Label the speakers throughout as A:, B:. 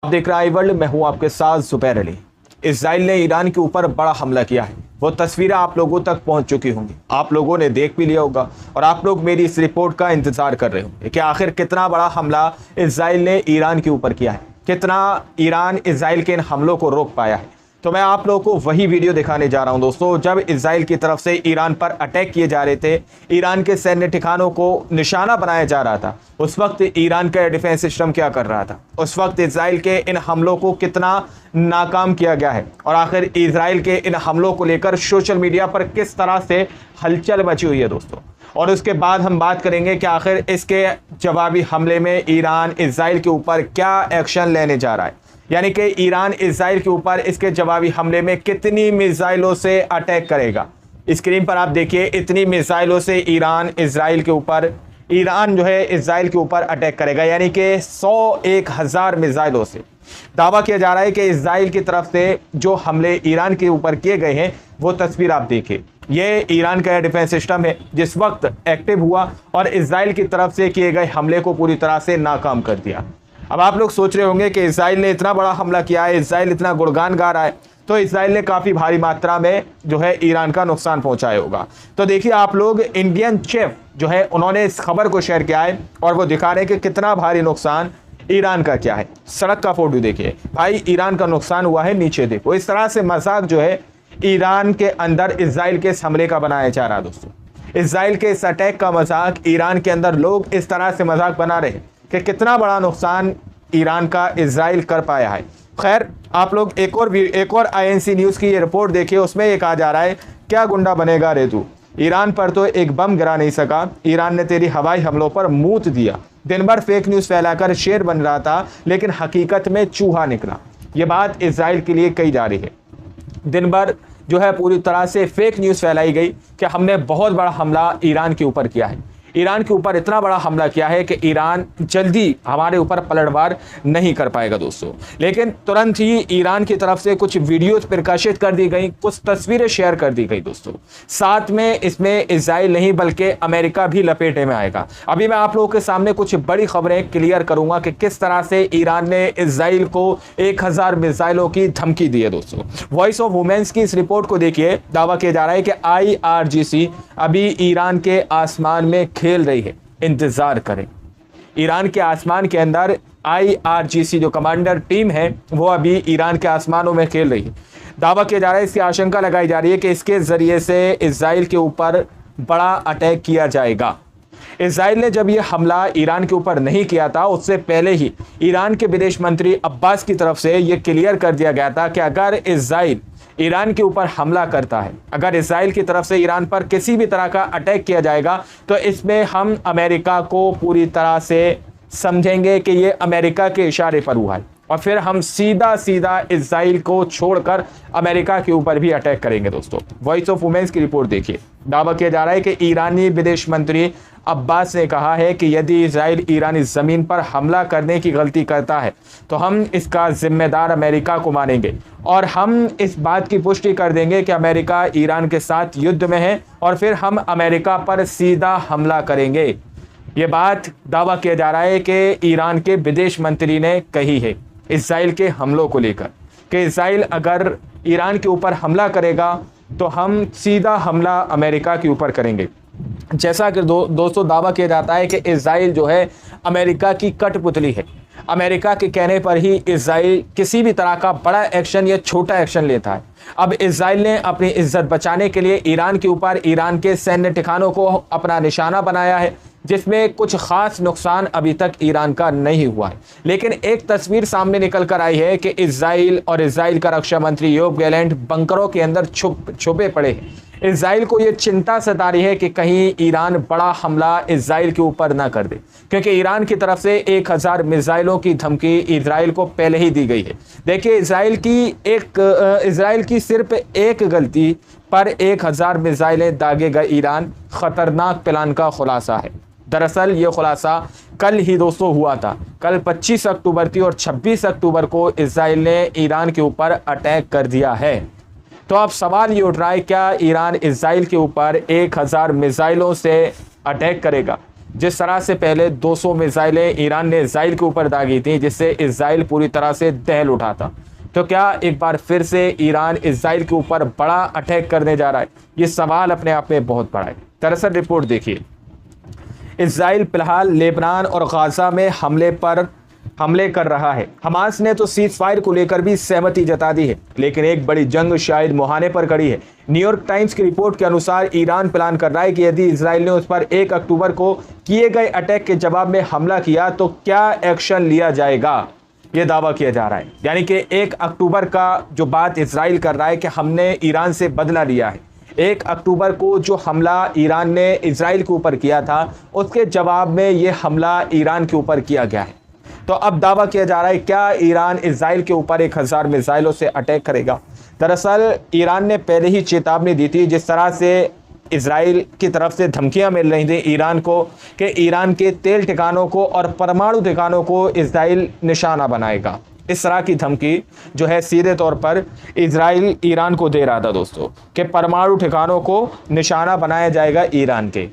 A: आप देख रहे हैं वर्ल्ड, मैं हूं आपके साथ जुबैर अली। इजराइल ने ईरान के ऊपर बड़ा हमला किया है। वो तस्वीरें आप लोगों तक पहुंच चुकी होंगी, आप लोगों ने देख भी लिया होगा और आप लोग मेरी इस रिपोर्ट का इंतजार कर रहे होंगे कि आखिर कितना बड़ा हमला इजराइल ने ईरान के ऊपर किया है, कितना ईरान इजराइल के इन हमलों को रोक पाया है। तो मैं आप लोगों को वही वीडियो दिखाने जा रहा हूं दोस्तों, जब इजराइल की तरफ से ईरान पर अटैक किए जा रहे थे, ईरान के सैन्य ठिकानों को निशाना बनाया जा रहा था। उस वक्त ईरान का डिफेंस सिस्टम क्या कर रहा था, उस वक्त इजराइल के इन हमलों को कितना नाकाम किया गया है और आखिर इजराइल के इन हमलों को लेकर सोशल मीडिया पर किस तरह से हलचल मची हुई है दोस्तों। और उसके बाद हम बात करेंगे कि आखिर इसके जवाबी हमले में ईरान इजराइल के ऊपर क्या एक्शन लेने जा रहा है, यानी कि ईरान इजराइल के ऊपर इसके जवाबी हमले में कितनी मिसाइलों से अटैक करेगा। स्क्रीन पर आप देखिए, इतनी मिसाइलों से ईरान इजराइल के ऊपर इजराइल के ऊपर अटैक करेगा, यानी कि 100-1000 मिसाइलों से। दावा किया जा रहा है कि इजराइल की तरफ से जो हमले ईरान के ऊपर किए गए हैं, वो तस्वीर आप देखिए। ये ईरान का डिफेंस सिस्टम है जिस वक्त एक्टिव हुआ और इजराइल की तरफ से किए गए हमले को पूरी तरह से नाकाम कर दिया। अब आप लोग सोच रहे होंगे कि इजराइल ने इतना बड़ा हमला किया है, इजराइल इतना गुणगान गा रहा है, तो इजराइल ने काफ़ी भारी मात्रा में ईरान का नुकसान पहुंचाया होगा। तो देखिए आप लोग, इंडियन चीफ उन्होंने इस खबर को शेयर किया है और वो दिखा रहे हैं कि कितना भारी नुकसान ईरान का क्या है। सड़क का फोटो देखिए भाई, ईरान का नुकसान हुआ है, नीचे देखो। इस तरह से मजाक ईरान के अंदर इजराइल के इस हमले का बनाया जा रहा है दोस्तों। इजराइल के इस अटैक का मजाक ईरान के अंदर लोग इस तरह से मजाक बना रहे हैं कि कितना बड़ा नुकसान ईरान का इजराइल कर पाया है। खैर, आप लोग एक और INC न्यूज़ की ये रिपोर्ट देखिए, उसमें ये कहा जा रहा है, क्या गुंडा बनेगा रे तू, ईरान पर तो एक बम गिरा नहीं सका, ईरान ने तेरी हवाई हमलों पर मूत दिया। दिन भर फेक न्यूज़ फैलाकर शेर बन रहा था, लेकिन हकीकत में चूहा निकला। ये बात इजराइल के लिए कही जा रही है। दिन भर पूरी तरह से फेक न्यूज़ फैलाई गई कि हमने बहुत बड़ा हमला ईरान के ऊपर किया है। ईरान के ऊपर इतना बड़ा हमला किया है कि ईरान जल्दी हमारे ऊपर पलटवार नहीं कर पाएगा दोस्तों। लेकिन तुरंत ही ईरान की तरफ से कुछ वीडियोज प्रकाशित कर दी गई, कुछ तस्वीरें शेयर कर दी गई दोस्तों। साथ में इसमें इजराइल नहीं बल्कि अमेरिका भी लपेटे में आएगा। अभी मैं आप लोगों के सामने कुछ बड़ी खबरें क्लियर करूंगा कि किस तरह से ईरान ने इजराइल को 1000 मिसाइलों की धमकी दी है दोस्तों। वॉइस ऑफ वुमेन्स की इस रिपोर्ट को देखिए, दावा किया जा रहा है कि IRGC अभी ईरान के आसमान में खेल रही है, इंतजार करें। ईरान के आसमान के अंदर IRGC जो कमांडर टीम है, वो अभी ईरान के आसमानों में खेल रही है। दावा किया जा रहा है, इसकी आशंका लगाई जा रही है कि इसके जरिए से इजराइल के ऊपर बड़ा अटैक किया जाएगा। इजराइल ने जब यह हमला ईरान के ऊपर नहीं किया था, उससे पहले ही ईरान के विदेश मंत्री अब्बास की तरफ से यह क्लियर कर दिया गया था कि अगर इजराइल ईरान के ऊपर हमला करता है, अगर इजराइल की तरफ से ईरान पर किसी भी तरह का अटैक किया जाएगा, तो इसमें हम अमेरिका को पूरी तरह से समझेंगे कि ये अमेरिका के इशारे पर हुआ है और फिर हम सीधा इजराइल को छोड़कर अमेरिका के ऊपर भी अटैक करेंगे दोस्तों। वॉइस ऑफ वुमेन्स की रिपोर्ट देखिए, दावा किया जा रहा है कि ईरानी विदेश मंत्री अब्बास ने कहा है कि यदि इजराइल ईरानी ज़मीन पर हमला करने की गलती करता है, तो हम इसका जिम्मेदार अमेरिका को मानेंगे और हम इस बात की पुष्टि कर देंगे कि अमेरिका ईरान के साथ युद्ध में है और फिर हम अमेरिका पर सीधा हमला करेंगे। ये बात दावा किया जा रहा है कि ईरान के विदेश मंत्री ने कही है इजराइल के हमलों को लेकर, कि इजराइल अगर ईरान के ऊपर हमला करेगा तो हम सीधा हमला अमेरिका के ऊपर करेंगे। जैसा कि दोस्तों दावा किया जाता है कि इजराइल अमेरिका की कठपुतली है। अमेरिका के कहने पर ही इजराइल किसी भी तरह का बड़ा एक्शन या छोटा एक्शन लेता है। अब इजराइल ने अपनी इज्जत बचाने के लिए ईरान के ऊपर ईरान के सैन्य ठिकानों को अपना निशाना बनाया है, जिसमें कुछ खास नुकसान अभी तक ईरान का नहीं हुआ है। लेकिन एक तस्वीर सामने निकल कर आई है कि इजराइल और इजराइल का रक्षा मंत्री योव गैलेंट बंकरों के अंदर छुपे पड़े हैं। इजराइल को यह चिंता सता रही है कि कहीं ईरान बड़ा हमला इजराइल के ऊपर ना कर दे, क्योंकि ईरान की तरफ से 1000 मिसाइलों की धमकी इजराइल को पहले ही दी गई है। देखिए, इजराइल की सिर्फ एक गलती पर 1000 मिसाइलें दागेगा ईरान, खतरनाक प्लान का खुलासा है। दरअसल ये खुलासा कल ही दोस्तों हुआ था। कल 25 अक्टूबर थी और 26 अक्टूबर को इजराइल ने ईरान के ऊपर अटैक कर दिया है। तो अब सवाल ये उठ रहा है, क्या ईरान इजराइल के ऊपर 1000 मिसाइलों से अटैक करेगा? जिस तरह से पहले 200 मिसाइलें ईरान ने इजराइल के ऊपर दागी थी, जिससे इजराइल पूरी तरह से दहल उठा था, तो क्या एक बार फिर से ईरान इजराइल के ऊपर बड़ा अटैक करने जा रहा है? ये सवाल अपने आप में बहुत बड़ा है। दरअसल रिपोर्ट देखिए, इजराइल फिलहाल लेबनान और गाजा में हमले कर रहा है। हमास ने तो सीज फायर को लेकर भी सहमति जता दी है, लेकिन एक बड़ी जंग शायद मुहाने पर खड़ी है। न्यूयॉर्क टाइम्स की रिपोर्ट के अनुसार ईरान प्लान कर रहा है कि यदि इजराइल ने उस पर 1 अक्टूबर को किए गए अटैक के जवाब में हमला किया तो क्या एक्शन लिया जाएगा, ये दावा किया जा रहा है। यानी कि 1 अक्टूबर का जो बात इजराइल कर रहा है कि हमने ईरान से बदला लिया है। 1 अक्टूबर को जो हमला ईरान ने इजराइल के ऊपर किया था, उसके जवाब में ये हमला ईरान के ऊपर किया गया है। तो अब दावा किया जा रहा है क्या ईरान इजराइल के ऊपर 1000 मिसाइलों से अटैक करेगा। दरअसल ईरान ने पहले ही चेतावनी दी थी, जिस तरह से इजराइल की तरफ से धमकियां मिल रही थी ईरान को कि ईरान के तेल ठिकानों को और परमाणु ठिकानों को इजराइल निशाना बनाएगा। इस तरह की धमकी जो है सीधे तौर पर इजराइल ईरान को दे रहा था दोस्तों, कि परमाणु ठिकानों को निशाना बनाया जाएगा ईरान के।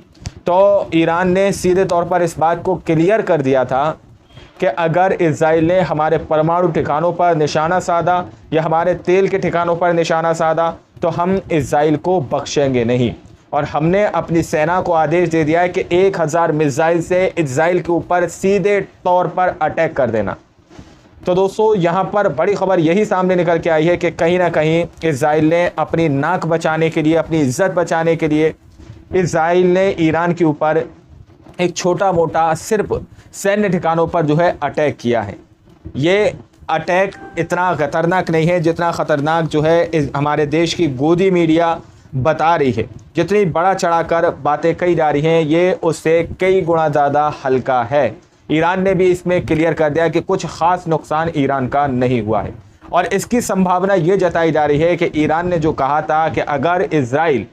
A: तो ईरान ने सीधे तौर पर इस बात को क्लियर कर दिया था कि अगर इजराइल ने हमारे परमाणु ठिकानों पर निशाना साधा या हमारे तेल के ठिकानों पर निशाना साधा तो हम इजराइल को बख्शेंगे नहीं। और हमने अपनी सेना को आदेश दे दिया है कि 1000 मिसाइल से इजराइल के ऊपर सीधे तौर पर अटैक कर देना। तो दोस्तों यहाँ पर बड़ी खबर यही सामने निकल के आई है कि कहीं ना कहीं इजराइल ने अपनी नाक बचाने के लिए, अपनी इज्जत बचाने के लिए, इजराइल ने ईरान के ऊपर एक छोटा मोटा सिर्फ सैन्य ठिकानों पर जो है अटैक किया है। ये अटैक इतना खतरनाक नहीं है जितना खतरनाक जो है हमारे देश की गोदी मीडिया बता रही है। जितनी बड़ा चढ़ाकर बातें कही जा रही हैं, ये उससे कई गुना ज़्यादा हल्का है। ईरान ने भी इसमें क्लियर कर दिया कि कुछ ख़ास नुकसान ईरान का नहीं हुआ है। और इसकी संभावना ये जताई जा रही है कि ईरान ने जो कहा था कि अगर इजराइल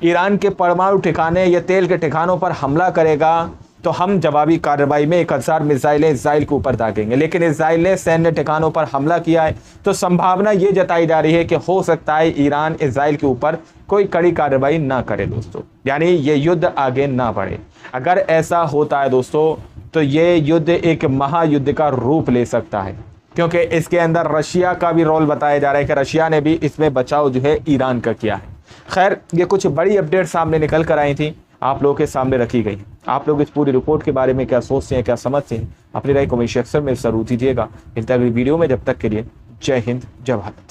A: ईरान के परमाणु ठिकाने या तेल के ठिकानों पर हमला करेगा तो हम जवाबी कार्रवाई में 1000 मिसाइलें इजराइल के ऊपर दागेंगे, लेकिन इजराइल ने सैन्य ठिकानों पर हमला किया है। तो संभावना ये जताई जा रही है कि हो सकता है ईरान इजराइल के ऊपर कोई कड़ी कार्रवाई ना करे दोस्तों, यानी ये युद्ध आगे ना बढ़े। अगर ऐसा होता है दोस्तों तो ये युद्ध एक महायुद्ध का रूप ले सकता है, क्योंकि इसके अंदर रशिया का भी रोल बताया जा रहा है कि रशिया ने भी इसमें बचाव जो है ईरान का किया है। खैर, ये कुछ बड़ी अपडेट सामने निकल कर आई थी, आप लोगों के सामने रखी गई। आप लोग इस पूरी रिपोर्ट के बारे में क्या सोचते हैं, क्या समझते हैं, अपनी राय कमेंट सेक्शन में जरूर दीजिएगा। इस अगली वीडियो में, जब तक के लिए जय हिंद, जय भारत।